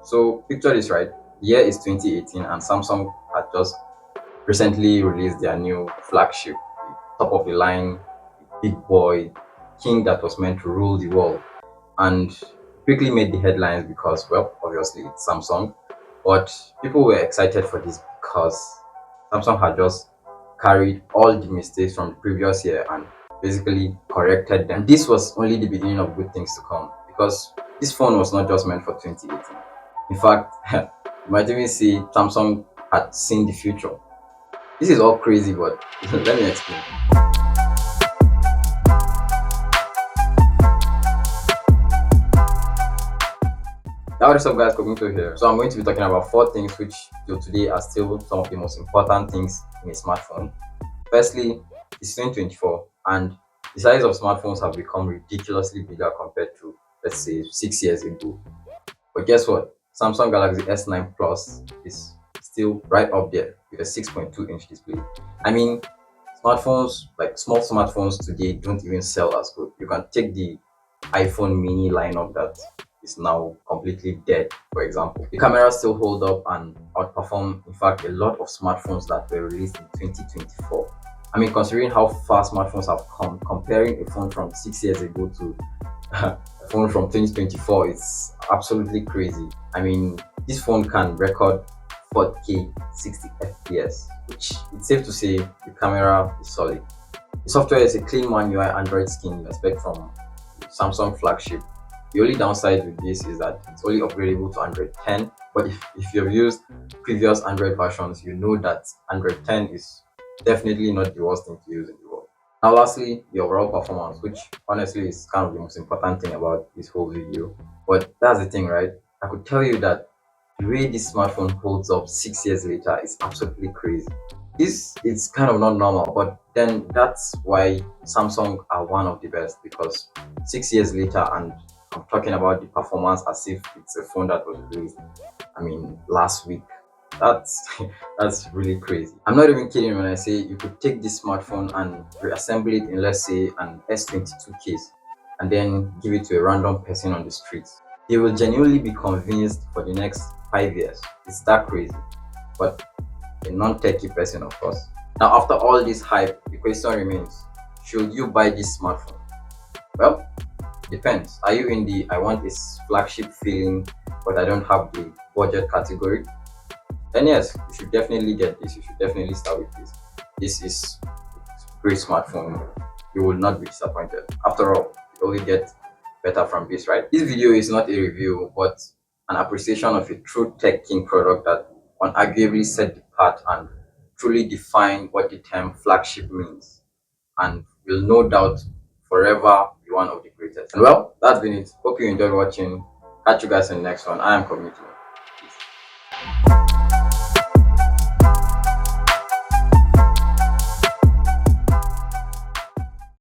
So picture this, right? The year is 2018 and Samsung had just recently released their new flagship, top of the line, big boy, king that was meant to rule the world. And quickly made the headlines because, well, obviously it's Samsung, but people were excited for this because Samsung had just carried all the mistakes from the previous year and basically corrected them. This was only the beginning of good things to come because this phone was not just meant for 2018. In fact, you might even see Samsung had seen the future. This is all crazy, but let me explain. Now, what's up, guys? Cognito here. So, I'm going to be talking about four things which, till today, are still some of the most important things in a smartphone. Firstly, it's 2024, and the size of smartphones have become ridiculously bigger compared to, let's say, 6 years ago. But guess what? Samsung Galaxy S9 Plus is still right up there with a 6.2-inch display. I mean, smartphones, like small smartphones today, don't even sell as good. You can take the iPhone mini lineup that is now completely dead, for example. The cameras still hold up and outperform, in fact, a lot of smartphones that were released in 2024. I mean, considering how far smartphones have come, comparing a phone from 6 years ago to a phone from 2024, it's absolutely crazy. I mean, this phone can record 4K 60 FPS, which it's safe to say the camera is solid. The software is a clean One UI Android skin you expect from Samsung flagship. The only downside with this is that it's only upgradable to Android 10, but if you've used previous Android versions, you know that Android 10 is definitely not the worst thing to use in the world. Now, lastly, the overall performance, which honestly is kind of the most important thing about this whole video. But that's the thing, right? I could tell you that the way this smartphone holds up 6 years later is absolutely crazy. This is kind of not normal, but then that's why Samsung are one of the best because 6 years later, and I'm talking about the performance as if it's a phone that was released, I mean, last week. That's that's really crazy. I'm not even kidding when I say you could take this smartphone and reassemble it in, let's say, an S22 case and then give it to a random person on the streets. They will genuinely be convinced for the next 5 years. It's that crazy. But a non-techie person, of course. Now, after all this hype, the question remains: should you buy this smartphone? Well, depends. Are you in the I want a flagship feeling, but I don't have the budget category? Then yes, you should definitely get this. You should definitely start with this. This is a great smartphone. You will not be disappointed. After all, you only get better from this, right? This video is not a review, but an appreciation of a true tech king product that unarguably set the path and truly define what the term flagship means, and will no doubt forever be one of the greatest. And well, that's been it. Hope you enjoyed watching. Catch you guys in the next one. I am Cognito. Peace.